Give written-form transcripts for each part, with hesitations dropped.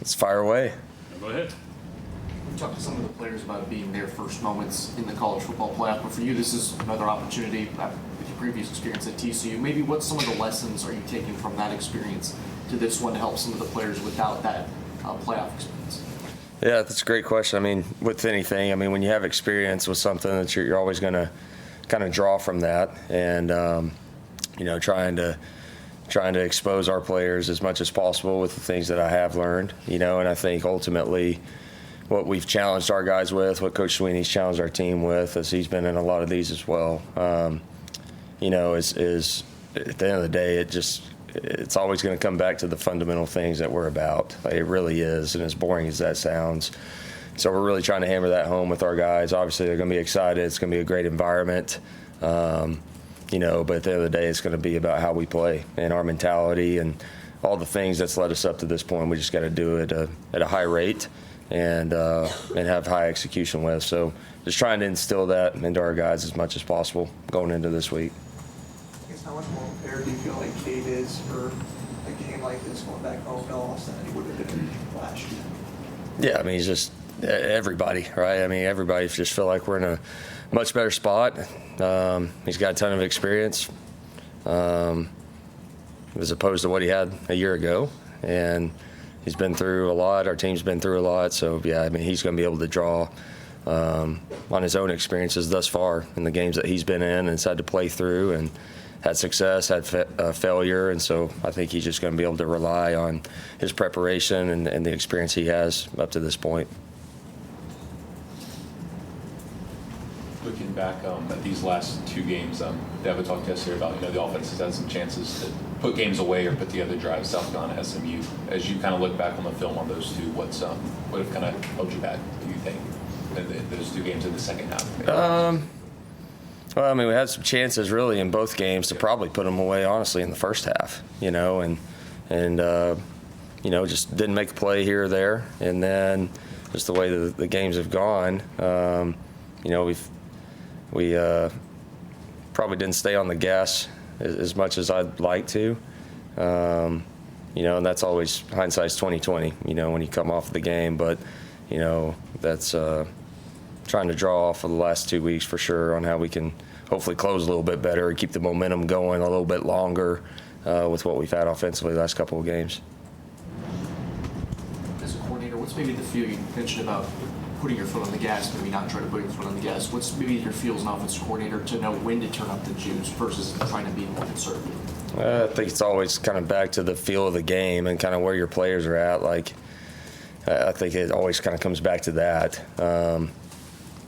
Let's fire away. Go ahead. We talked to some of the players about it being their first moments in the college football playoff, but for you, this is another opportunity with your previous experience at TCU. Maybe what some of the lessons are you taking from that experience to this one to help some of the players without that playoff experience? Yeah, that's a great question. I mean, with anything, I mean, when you have experience with something, that you're always going to kind of draw from that, and trying to expose our players as much as possible with the things that I have learned. And I think ultimately, what we've challenged our guys with, what Coach Sweeney's challenged our team with, as he's been in a lot of these as well. Is at the end of the day, it's always going to come back to the fundamental things that we're about. It really is, and as boring as that sounds. So we're really trying to hammer that home with our guys. Obviously, they're going to be excited. It's going to be a great environment. But at the end of the day, it's going to be about how we play and our mentality and all the things that's led us up to this point. We just got to do it at a high rate and have high execution with. So just trying to instill that into our guys as much as possible going into this week. How much more prepared do you feel like Cade is for a game like this going back home to Austin than he would have been last year? Yeah, I mean, he's just everybody, right? I mean, everybody just feel like we're in a much better spot. He's got a ton of experience as opposed to what he had a year ago, and he's been through a lot. Our team's been through a lot, so yeah, I mean, he's going to be able to draw on his own experiences thus far in the games that he's been in and had to play through and had success, had failure, and so I think he's just going to be able to rely on his preparation and the experience he has up to this point. Looking back at these last two games, Devin talked yesterday about the offense has had some chances to put games away or put together drives. South Carolina, SMU. As you kind of look back on the film on those two, what have kind of held you back? Do you think in those two games in the second half? Well, I mean, we had some chances really in both games to probably put them away, honestly, in the first half, and just didn't make a play here or there. And then just the way the games have gone, we probably didn't stay on the gas as much as I'd like to. And that's always hindsight's 20/20, when you come off the game. But, that's trying to draw off of the last 2 weeks for sure on how we can hopefully close a little bit better and keep the momentum going a little bit longer with what we've had offensively the last couple of games. As a coordinator, what's maybe the feel you mentioned about putting your foot on the gas, maybe not trying to put your foot on the gas? What's maybe your feel as an offensive coordinator to know when to turn up the juice versus trying to be more conservative? I think it's always kind of back to the feel of the game and kind of where your players are at. Like, I think it always kind of comes back to that.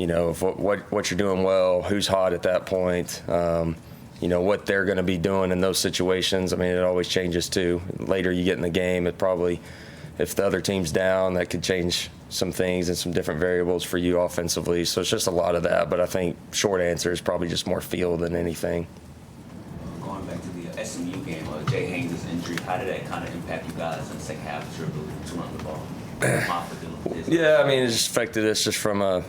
If what you're doing well, who's hot at that point, what they're going to be doing in those situations. I mean, it always changes too. Later you get in the game, it probably, if the other team's down, that could change some things and some different variables for you offensively. So it's just a lot of that. But I think short answer is probably just more feel than anything. Going back to the SMU game, Jay Haynes' injury, how did that kind of impact you guys in the second half of your ability to run the ball? Yeah, I mean, it just affected us just from a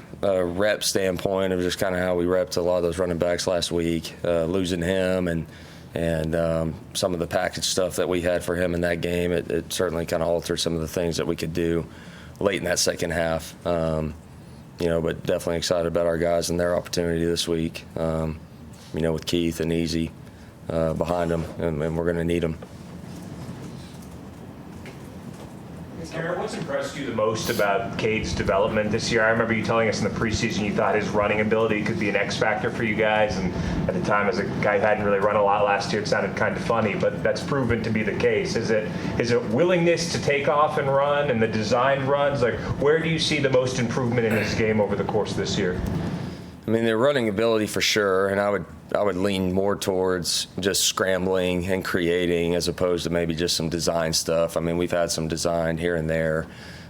rep standpoint of just kind of how we repped a lot of those running backs last week. Losing him and some of the package stuff that we had for him in that game, it certainly kind of altered some of the things that we could do late in that second half. But definitely excited about our guys and their opportunity this week, with Keith and Easy behind them, and we're going to need them. Garrett, what's impressed you the most about Cade's development this year? I remember you telling us in the preseason you thought his running ability could be an X factor for you guys, and at the time, as a guy who hadn't really run a lot last year, it sounded kind of funny, but that's proven to be the case. Is it willingness to take off and run and the designed runs? Like, where do you see the most improvement in his game over the course of this year? I mean, their running ability for sure, and I would lean more towards just scrambling and creating as opposed to maybe just some design stuff. I mean, we've had some design here and there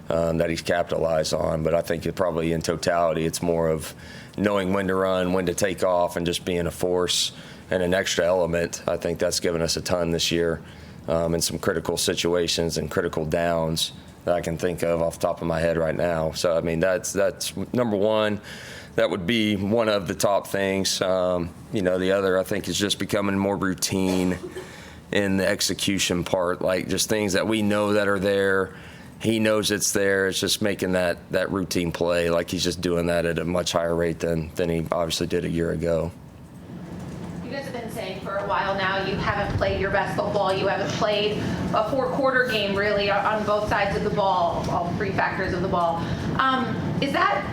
that he's capitalized on, but I think probably in totality it's more of knowing when to run, when to take off, and just being a force and an extra element. I think that's given us a ton this year in some critical situations and critical downs that I can think of off the top of my head right now. So, I mean, that's number one. That would be one of the top things. The other, I think, is just becoming more routine in the execution part, like just things that we know that are there he knows it's there. It's just making that routine play. Like he's just doing that at a much higher rate than he obviously did a year ago. You guys have been saying for a while now you haven't played your best football. You haven't played a four-quarter game really on both sides of the ball, all three factors of the ball. Is that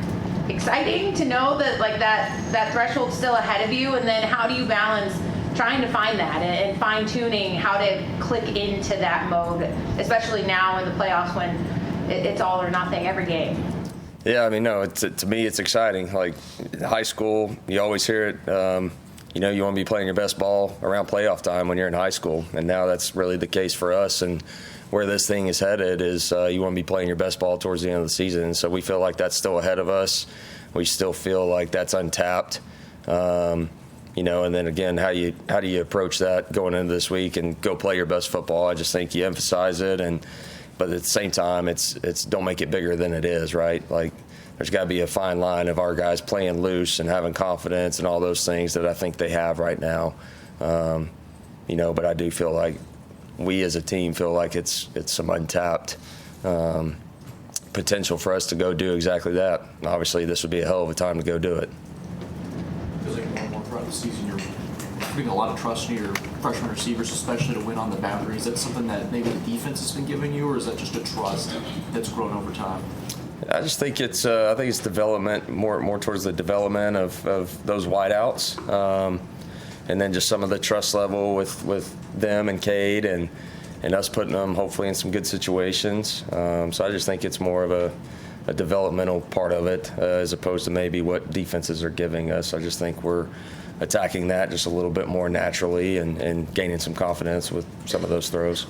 exciting to know that like that threshold's still ahead of you? And then how do you balance trying to find that and fine-tuning how to click into that mode, especially now in the playoffs when it's all or nothing every game? Yeah, I mean, no, to me it's exciting. Like in high school, you always hear it. You know, you want to be playing your best ball around playoff time when you're in high school, and now that's really the case for us. And where this thing is headed is you want to be playing your best ball towards the end of the season. And so we feel like that's still ahead of us. We still feel like that's untapped. You know, and then again, how do you approach that going into this week and go play your best football? I just think you emphasize it, but at the same time, it's don't make it bigger than it is, right? Like there's got to be a fine line of our guys playing loose and having confidence and all those things that I think they have right now. You know, but I do feel like we as a team feel like it's some untapped potential for us to go do exactly that. And obviously, this would be a hell of a time to go do it. Feels like more and more throughout the season you're putting a lot of trust in your freshman receivers, especially to win on the boundary. Is that something that maybe the defense has been giving you, or is that just a trust that's grown over time? I just think it's development, more towards the development of those wideouts, and then just some of the trust level with them and Cade and us putting them hopefully in some good situations. So I just think it's more of a developmental part of it as opposed to maybe what defenses are giving us. I just think we're attacking that just a little bit more naturally and gaining some confidence with some of those throws.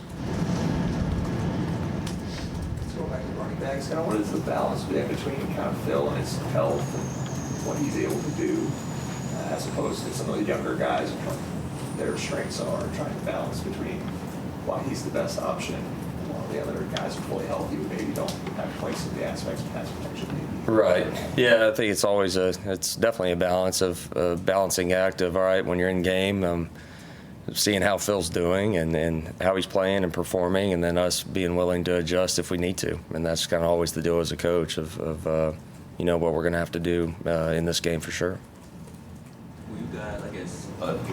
Kind of what is the balance between kind of Phil and his health and what he's able to do as opposed to some of the younger guys and what their strengths are, trying to balance between why he's the best option and while the other guys are fully healthy who maybe don't have quite some of the aspects of pass protection maybe. Right. Yeah, I think it's always it's definitely a balance of a balancing act of, all right, when you're in game, seeing how Phil's doing and how he's playing and performing, and then us being willing to adjust if we need to. And that's kind of always the deal as a coach of you know, what we're going to have to do in this game for sure. Well, you guys, I guess,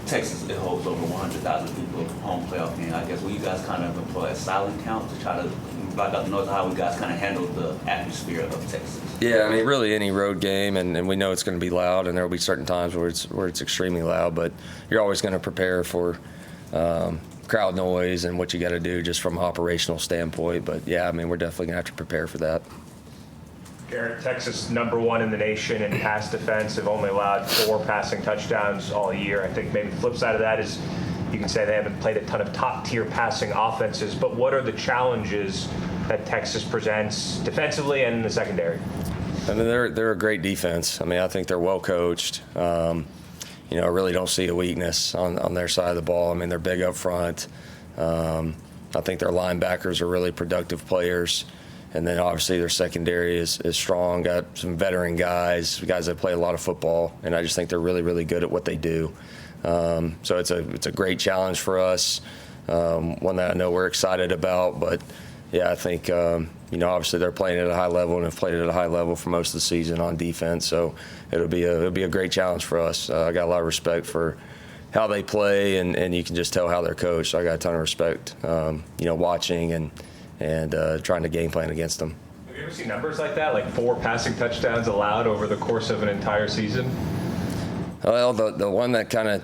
Texas, it holds over 100,000 people home playoff game. I guess, will you guys kind of employ a silent count to try to back up north how you guys kind of handle the atmosphere of Texas? Yeah, I mean, really any road game, and we know it's going to be loud, and there will be certain times where it's extremely loud, but you're always going to prepare for crowd noise and what you got to do just from an operational standpoint. But yeah, I mean, we're definitely going to have to prepare for that. Garrett, Texas #1 in the nation in pass defense, have only allowed 4 passing touchdowns all year. I think maybe the flip side of that is you can say they haven't played a ton of top-tier passing offenses, but what are the challenges that Texas presents defensively and in the secondary? I mean, they're a great defense. I mean, I think they're well coached. You know, I really don't see a weakness on their side of the ball. I mean, they're big up front. I think their linebackers are really productive players. And then obviously their secondary is strong, got some veteran guys that play a lot of football, and I just think they're really, really good at what they do. So it's a great challenge for us, one that I know we're excited about. But yeah, I think you know, obviously they're playing at a high level and have played at a high level for most of the season on defense. So it'll be a great challenge for us. I got a lot of respect for how they play, and you can just tell how they're coached. So I got a ton of respect, you know, watching and trying to game plan against them. Have you ever seen numbers like that, like 4 passing touchdowns allowed over the course of an entire season? Well, the one that kind of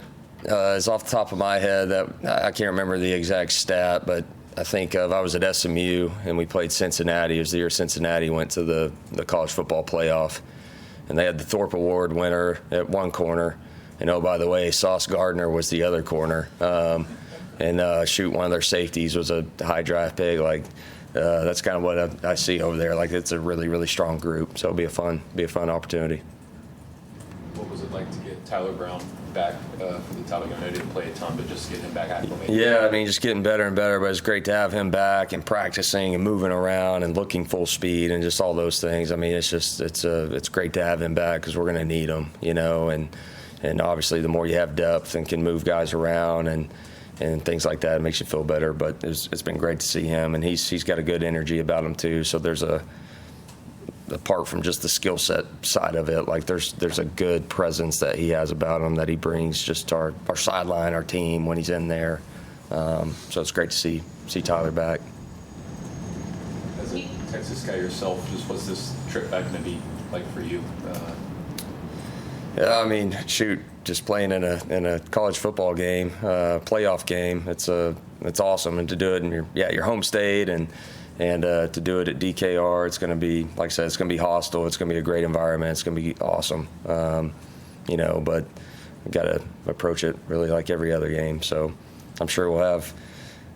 is off the top of my head, that I can't remember the exact stat, but I think I was at SMU and we played Cincinnati. It was the year Cincinnati went to the college football playoff, and they had the Thorpe Award winner at one corner, and oh, by the way, Sauce Gardner was the other corner. And shoot, one of their safeties was a high draft pick. Like that's kind of what I see over there. Like it's a really, really strong group. So it'll be a fun opportunity. What was it like to get Tyler Brown back for the title? I know he didn't play a ton, but just get him back acclimated. Yeah, I mean, just getting better and better. But it's great to have him back and practicing and moving around and looking full speed and just all those things. I mean, it's great to have him back because we're going to need him, you know. And obviously, the more you have depth and can move guys around and and things like that. It makes you feel better. But it's been great to see him, and he's got a good energy about him too. So there's apart from just the skill set side of it, like there's a good presence that he has about him that he brings just to our sideline, our team when he's in there. So it's great to see Tyler back. As a Texas guy yourself, just what's this trip back going to be like for you? Yeah, I mean, shoot, just playing in a college football game, playoff game, it's awesome, and to do it in your home state and to do it at DKR, it's going to be, like I said, it's going to be hostile. It's going to be a great environment. It's going to be awesome, but we've got to approach it really like every other game. So I'm sure we'll have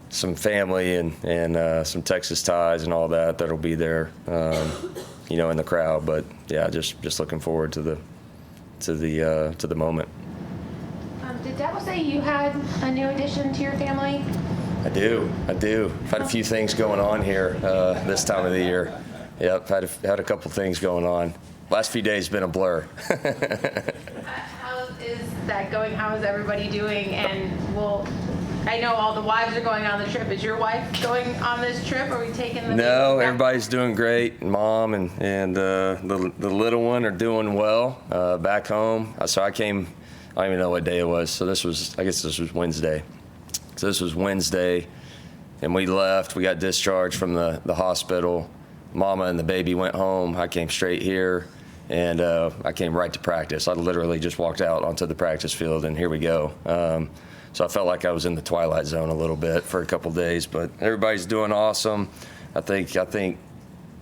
some family and some Texas ties and all that'll be there, in the crowd. But yeah, just looking forward to the moment. Did Dabo say you had a new addition to your family? I do. I've had a few things going on here this time of the year. Yep, had a couple things going on. Last few days been a blur. How is that going? How is everybody doing? And I know all the wives are going on the trip. Is your wife going on this trip? Are we taking the? No, everybody's doing great. Mom and the little one are doing well back home. So I came. I don't even know what day it was. So I guess this was Wednesday. So this was Wednesday, and we left. We got discharged from the hospital. Mama and the baby went home. I came straight here, and I came right to practice. I literally just walked out onto the practice field, and here we go. So I felt like I was in the twilight zone a little bit for a couple days, but everybody's doing awesome. I think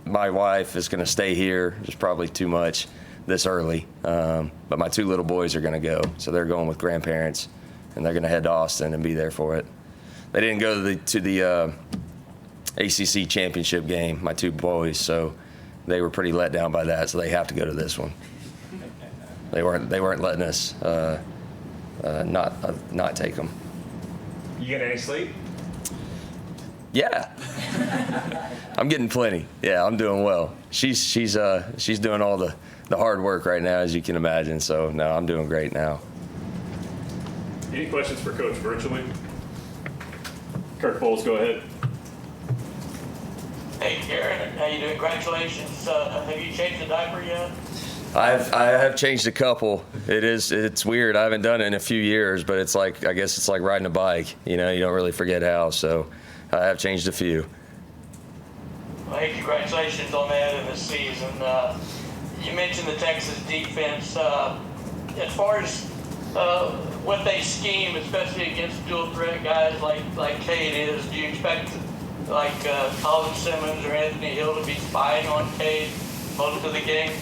my wife is going to stay here. It's probably too much this early, but my two little boys are going to go. So they're going with grandparents, and they're going to head to Austin and be there for it. They didn't go to the ACC championship game, my two boys, so they were pretty let down by that. So they have to go to this one. They weren't letting us not take them. You get any sleep? Yeah, I'm getting plenty. Yeah, I'm doing well. She's doing all the hard work right now, as you can imagine. So no, I'm doing great now. Any questions for Coach virtually? Kirk Bowles, go ahead. Hey, Garrett, how you doing? Congratulations. Have you changed the diaper yet? I have changed a couple. It's weird. I haven't done it in a few years, but I guess it's like riding a bike. You don't really forget how. So I have changed a few. Well, hey, congratulations on that in the season. You mentioned the Texas defense. As far as what they scheme, especially against dual threat guys like Cade is, do you expect Colin Simmons or Anthony Hill to be spying on Cade most of the game?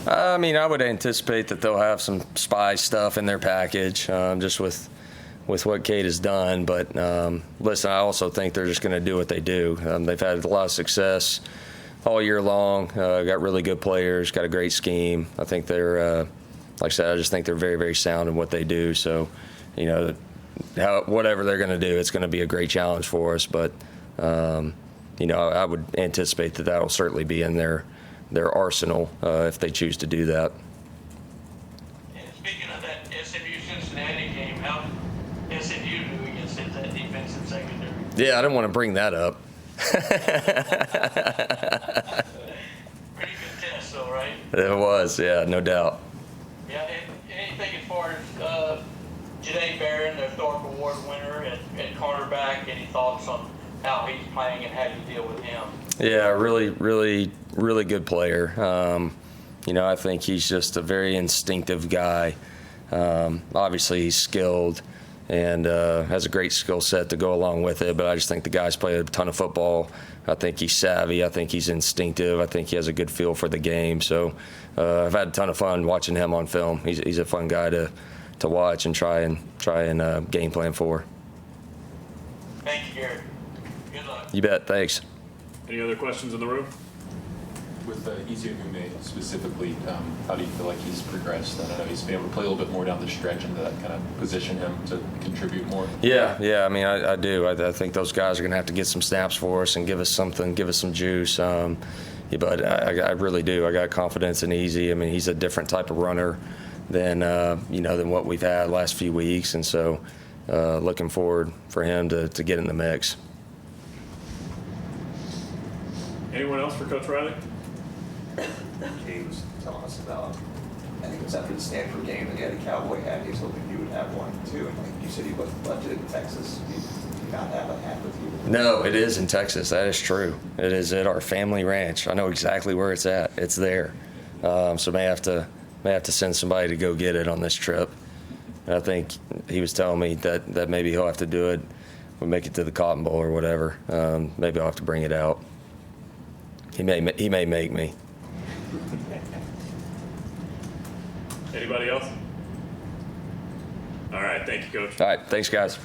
I mean, I would anticipate that they'll have some spy stuff in their package, just with what Cade has done. But listen, I also think they're just going to do what they do. They've had a lot of success all year long. Got really good players. Got a great scheme. I think they're, like I said, I just think they're very, very sound in what they do. So, whatever they're going to do, it's going to be a great challenge for us. But I would anticipate that will certainly be in their arsenal if they choose to do that. And speaking of that SMU-Cincinnati game, how SMU do against that defensive secondary? Yeah, I didn't want to bring that up. Pretty good test, though, right? It was, yeah, no doubt. Yeah, and anything as far as Janae Barron, the Thorpe Award winner at cornerback, any thoughts on how he's playing and how you deal with him? Yeah, really, really, really good player. I think he's just a very instinctive guy. Obviously, he's skilled and has a great skill set to go along with it, but I just think the guy's played a ton of football. I think he's savvy. I think he's instinctive. I think he has a good feel for the game. So I've had a ton of fun watching him on film. He's a fun guy to watch and try and game plan for. Thank you, Garrett. Good luck. You bet. Thanks. Any other questions in the room? With Izume specifically, how do you feel like he's progressed? I don't know, he's been able to play a little bit more down the stretch, and that kind of position him to contribute more. Yeah. I mean, I do. I think those guys are going to have to get some snaps for us and give us something, give us some juice. But I really do. I got confidence in Easy. I mean, he's a different type of runner than what we've had last few weeks, and so looking forward for him to get in the mix. Anyone else for Coach Riley? He was telling us about, I think it was after the Stanford game, that he had a cowboy hat. He was hoping you would have one too. And I think you said he wasn't budgeted in Texas. You did not have a hat with you. No, it is in Texas. That is true. It is at our family ranch. I know exactly where it's at. It's there. So may have to send somebody to go get it on this trip. And I think he was telling me that maybe he'll have to do it. We'll make it to the Cotton Bowl or whatever. Maybe I'll have to bring it out. He may make me. Anybody else? All right, thank you, Coach. All right, thanks, guys.